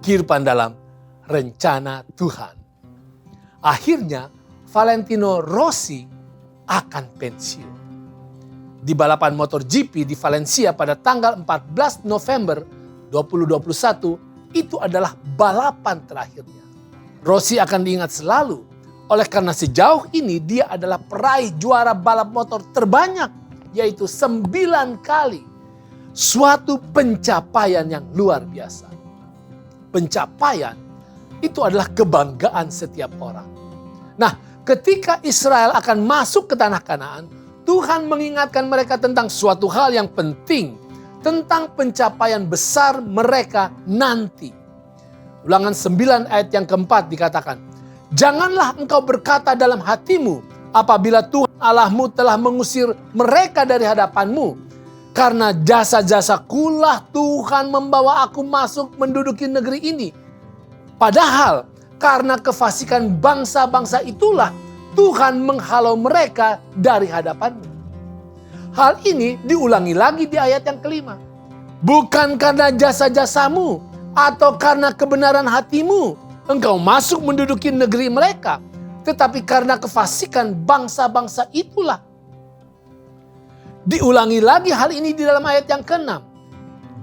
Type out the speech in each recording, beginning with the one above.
kehidupan dalam rencana Tuhan. Akhirnya Valentino Rossi akan pensiun. Di balapan MotoGP di Valencia pada tanggal 14 November 2021, itu adalah balapan terakhirnya. Rossi akan diingat selalu oleh karena sejauh ini dia adalah peraih juara balap motor terbanyak, yaitu 9 kali. Suatu pencapaian yang luar biasa. Pencapaian itu adalah kebanggaan setiap orang. Nah, ketika Israel akan masuk ke tanah Kanaan, Tuhan mengingatkan mereka tentang suatu hal yang penting, tentang pencapaian besar mereka nanti. Ulangan 9 ayat yang keempat dikatakan, "Janganlah engkau berkata dalam hatimu, apabila Tuhan Allahmu telah mengusir mereka dari hadapanmu, karena jasa-jasakulah Tuhan membawa aku masuk menduduki negeri ini. Padahal karena kefasikan bangsa-bangsa itulah Tuhan menghalau mereka dari hadapanmu." Hal ini diulangi lagi di ayat yang kelima. "Bukan karena jasa-jasamu atau karena kebenaran hatimu engkau masuk menduduki negeri mereka, tetapi karena kefasikan bangsa-bangsa itulah." Diulangi lagi hal ini di dalam ayat yang ke-6.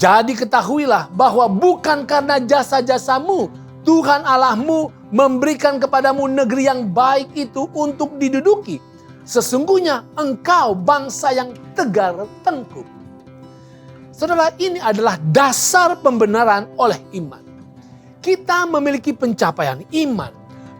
"Jadi ketahuilah bahwa bukan karena jasa-jasamu Tuhan Allahmu memberikan kepadamu negeri yang baik itu untuk diduduki. Sesungguhnya engkau bangsa yang tegar tengkuk." Saudara, ini adalah dasar pembenaran oleh iman. Kita memiliki pencapaian iman,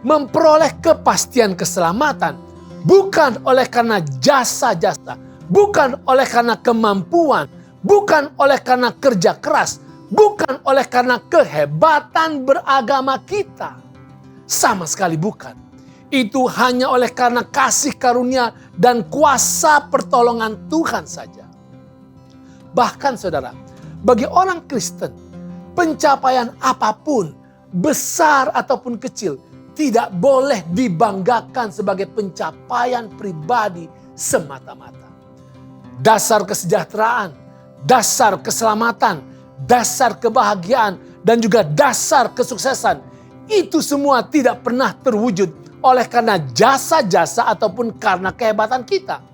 memperoleh kepastian keselamatan, bukan oleh karena jasa-jasa, bukan oleh karena kemampuan, bukan oleh karena kerja keras, bukan oleh karena kehebatan beragama kita. Sama sekali bukan. Itu hanya oleh karena kasih karunia dan kuasa pertolongan Tuhan saja. Bahkan saudara, bagi orang Kristen, pencapaian apapun, besar ataupun kecil, tidak boleh dibanggakan sebagai pencapaian pribadi semata-mata. Dasar kesejahteraan, dasar keselamatan, dasar kebahagiaan, dan juga dasar kesuksesan, itu semua tidak pernah terwujud oleh karena jasa-jasa ataupun karena kehebatan kita.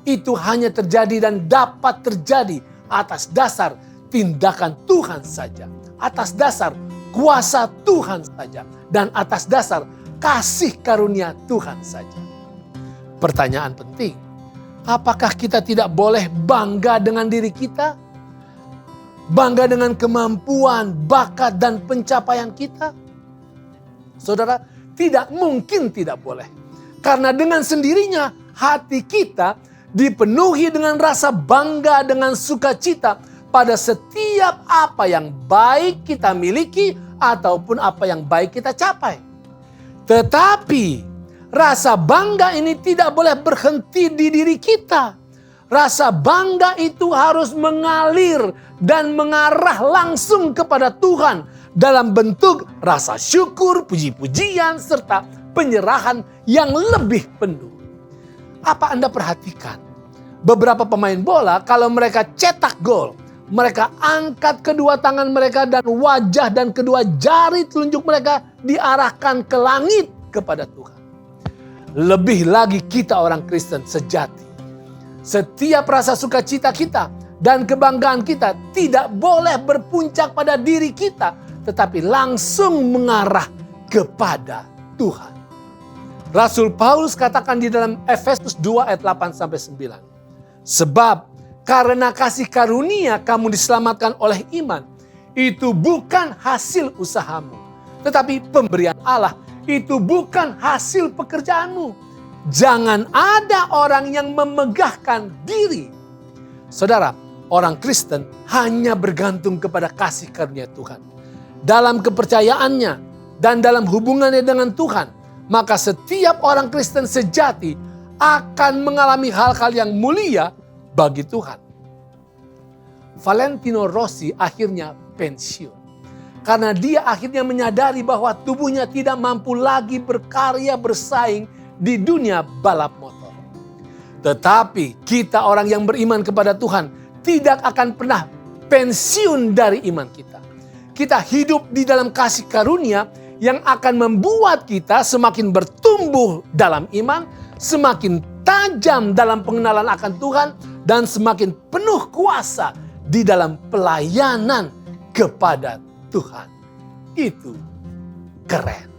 Itu hanya terjadi dan dapat terjadi atas dasar tindakan Tuhan saja, atas dasar kuasa Tuhan saja, dan atas dasar kasih karunia Tuhan saja. Pertanyaan penting, apakah kita tidak boleh bangga dengan diri kita? Bangga dengan kemampuan, bakat, dan pencapaian kita? Saudara, tidak mungkin tidak boleh. Karena dengan sendirinya hati kita dipenuhi dengan rasa bangga dengan sukacita pada setiap apa yang baik kita miliki ataupun apa yang baik kita capai. Tetapi rasa bangga ini tidak boleh berhenti di diri kita. Rasa bangga itu harus mengalir dan mengarah langsung kepada Tuhan dalam bentuk rasa syukur, puji-pujian, serta penyerahan yang lebih penuh. Apa Anda perhatikan? Beberapa pemain bola kalau mereka cetak gol, mereka angkat kedua tangan mereka dan wajah dan kedua jari telunjuk mereka diarahkan ke langit kepada Tuhan. Lebih lagi kita orang Kristen sejati. Setiap rasa sukacita kita dan kebanggaan kita tidak boleh berpuncak pada diri kita, tetapi langsung mengarah kepada Tuhan. Rasul Paulus katakan di dalam Efesus 2 ayat 8-9. "Sebab karena kasih karunia kamu diselamatkan oleh iman. Itu bukan hasil usahamu, tetapi pemberian Allah. Itu bukan hasil pekerjaanmu. Jangan ada orang yang memegahkan diri." Saudara, orang Kristen hanya bergantung kepada kasih karunia Tuhan. Dalam kepercayaannya dan dalam hubungannya dengan Tuhan, maka setiap orang Kristen sejati akan mengalami hal-hal yang mulia bagi Tuhan. Valentino Rossi akhirnya pensiun. Karena dia akhirnya menyadari bahwa tubuhnya tidak mampu lagi berkarya bersaing di dunia balap motor. Tetapi kita orang yang beriman kepada Tuhan tidak akan pernah pensiun dari iman kita. kita hidup di dalam kasih karunia yang akan membuat kita semakin bertumbuh dalam iman, semakin tajam dalam pengenalan akan Tuhan, dan semakin penuh kuasa di dalam pelayanan kepada Tuhan. Itu keren.